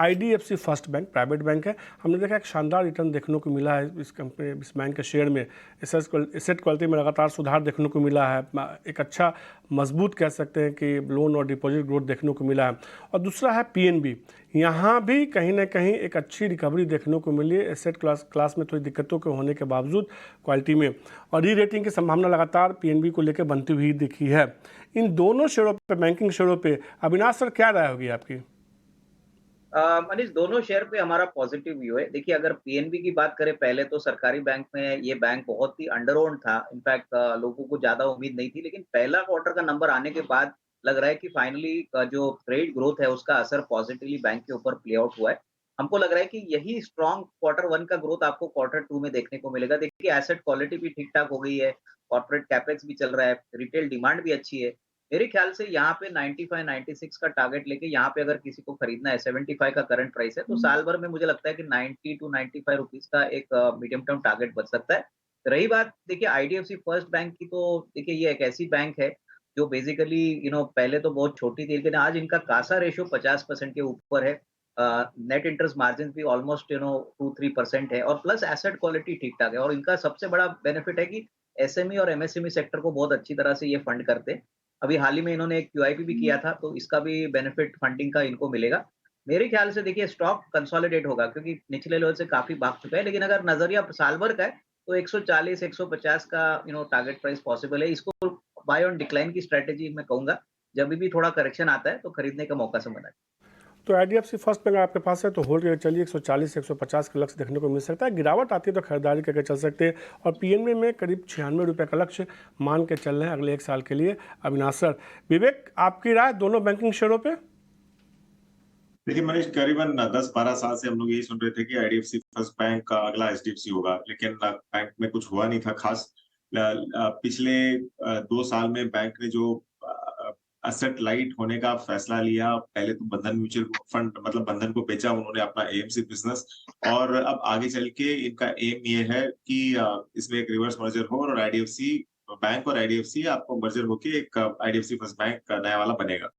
IDFC first bank private bank है। हमने देखा एक शानदार रिटर्न देखने को मिला है इस कंपनी, इस बैंक के शेयर में। एसेट क्वालिटी में लगातार सुधार देखने को मिला है। एक अच्छा मजबूत कह सकते हैं कि लोन और डिपॉजिट ग्रोथ देखने को मिला है। और दूसरा है पीएनबी, यहाँ भी कहीं ना कहीं एक अच्छी रिकवरी देखने को मिली है एसेट क्लास में थोड़ी दिक्कतों के होने के बावजूद क्वालिटी में। और री रेटिंग की संभावना लगातार पीएनबी को लेकर बनती हुई दिखी है। इन दोनों शेयरों पे, बैंकिंग शेयरों पे अविनाश सर क्या राय होगी आपकी? मनीष, दोनों शेयर पे हमारा पॉजिटिव व्यू है। देखिए, अगर पीएनबी की बात करें, पहले तो सरकारी बैंक में ये बैंक बहुत ही अंडर ओन्ड था। इनफैक्ट लोगों को ज़्यादा उम्मीद नहीं थी, लेकिन पहला क्वार्टर का नंबर आने के बाद लग रहा है कि फाइनली जो क्रेडिट ग्रोथ है उसका असर पॉजिटिवली बैंक के ऊपर प्ले आउट हुआ है। हमको लग रहा है कि यही स्ट्रॉन्ग क्वार्टर 1 का ग्रोथ आपको क्वार्टर 2 में देखने को मिलेगा। देखिए, एसेट क्वालिटी भी ठीक-ठाक हो गई है, कॉर्पोरेट कैपेक्स भी चल रहा है, रिटेल डिमांड भी अच्छी है। मेरे ख्याल से यहाँ पे 95-96 का टारगेट लेके यहाँ पे अगर किसी को खरीदना है, 75 का करंट प्राइस है, तो साल भर में मुझे लगता है कि 90 टू 95 रुपीज़ का एक मीडियम टर्म टारगेट बच सकता है। रही बात देखिए आईडीएफसी फर्स्ट बैंक की, तो देखिए ये एक ऐसी बैंक है जो बेसिकली पहले तो बहुत छोटी थी, लेकिन आज इनका कासा रेशियो 50% के ऊपर है। नेट इंटरेस्ट मार्जिन भी ऑलमोस्ट 2-3% है, और प्लस एसेट क्वालिटी ठीक-ठाक है, और इनका सबसे बड़ा बेनिफिट है कि एसएमई और एमएसएमई सेक्टर को बहुत अच्छी तरह से ये फंड करते हैं। अभी हाल ही में इन्होंने एक क्यूआईपी भी किया था, तो इसका भी बेनिफिट फंडिंग का इनको मिलेगा। मेरे ख्याल से देखिए स्टॉक कंसोलिडेट होगा, क्योंकि निचले लेवल से काफ़ी भाग चुका है, लेकिन अगर नज़रिया साल भर का है, तो 140-150 का टारगेट प्राइस पॉसिबल है। इसको बाय ऑन डिक्लाइन की स्ट्रैटेजी मैं कहूँगा। जब भी थोड़ा करेक्शन आता है, तो खरीदने का मौका समझ आए। तो आईडीएफसी फर्स्ट बैंक आपके पास है तो होल्ड करके चलिए। 140 से 150 का लक्ष्य देखने को मिल सकता है। गिरावट आती है तो खरीदारी करके चल सकते हैं। और पीएनबी में करीब 96 रुपये का लक्ष्य मान के चल रहे हैं अगले 1 साल के लिए। अविनाश सर, विवेक, आपकी राय दोनों बैंकिंग शेयरों पे? देखिए मनीष, करीबन 10-12 साल से हम लोग यही सुन रहे थे कि आईडीएफसी फर्स्ट बैंक का अगला एचडीएफसी होगा, लेकिन बैंक में कुछ हुआ नहीं था खास। पिछले 2 साल में बैंक ने जो असेट लाइट होने का फैसला लिया, पहले तो बंधन म्यूचुअल फंड मतलब बंधन को बेचा उन्होंने अपना एएमसी बिजनेस, और अब आगे चल के इनका एम ये है कि इसमें एक रिवर्स मर्जर हो और आईडीएफसी बैंक और आईडीएफसी आपको मर्जर होके एक आईडीएफसी फर्स्ट बैंक नया वाला बनेगा।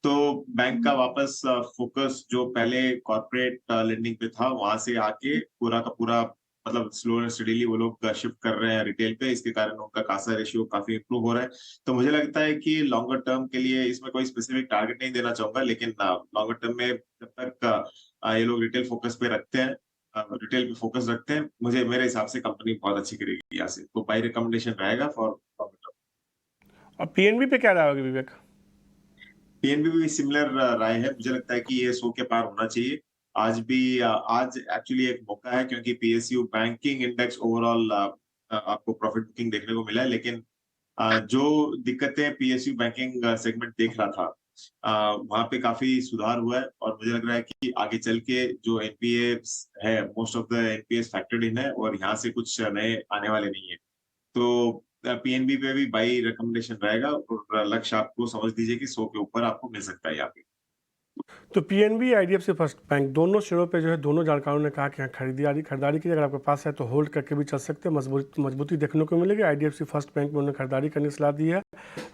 तो बैंक का वापस फोकस जो पहले कॉर्पोरेट लेंडिंग पे था, वहां से आके पूरा का पूरा मतलब स्लो एंड स्टडीली वो लोग शिफ्ट कर रहे हैं रिटेल पे। इसके कारण उनका कासा रेशियो काफी इंप्रूव हो रहा है। तो मुझे लगता है कि लॉन्गर टर्म के लिए इसमें कोई स्पेसिफिक टारगेट नहीं देना चाहूंगा, लेकिन लॉन्गर टर्म में जब तक ये लोग रिटेल फोकस पे रखते हैं, रिटेल पे फोकस रखते हैं, मुझे मेरे हिसाब से कंपनी बहुत अच्छी करेगी यहाँ से। तो बाई रिकमेंडेशन रहेगा फॉर लॉन्गर टर्म। और पीएनबी पे क्या राय होगी विवेक? पीएनबी भी सिमिलर राय है। मुझे लगता है कि ये 100 के पार होना चाहिए। आज भी आज एक्चुअली एक मौका है, क्योंकि पीएसयू बैंकिंग इंडेक्स ओवरऑल आपको प्रॉफिट बुकिंग देखने को मिला है, लेकिन जो दिक्कतें पीएसयू बैंकिंग सेगमेंट देख रहा था, वहां पे काफी सुधार हुआ है। और मुझे लग रहा है कि आगे चल के जो एनपीए है, most of the NPS factored इन है, और यहाँ से कुछ नए आने वाले नहीं है। तो पीएनबी पे भी बाई रिकमेंडेशन रहेगा, और लक्ष्य आपको समझ लीजिए कि 100 के ऊपर आपको मिल सकता है यहाँ पे। तो पीएनबी, आईडीएफसी फर्स्ट बैंक, दोनों शेयरों पे जो है दोनों जानकारों ने कहा कि यहाँ खरीदारी की, अगर आपके पास है तो होल्ड करके भी चल सकते हैं। मजबूती देखने को मिलेगी। आईडीएफसी फर्स्ट बैंक में उन्होंने खरीदारी करने की सलाह दी है।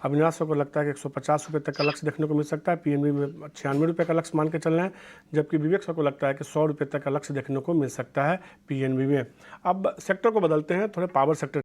अविनाश को लगता है कि 150 रुपये तक का लक्ष्य देखने को मिल सकता है। पीएनबी में 96 रुपये का लक्ष्य मान के चल रहे हैं, जबकि विवेक सर को लगता है कि 100 रुपये तक का लक्ष्य देखने को मिल सकता है पीएनबी में। अब सेक्टर को बदलते हैं, थोड़े पावर सेक्टर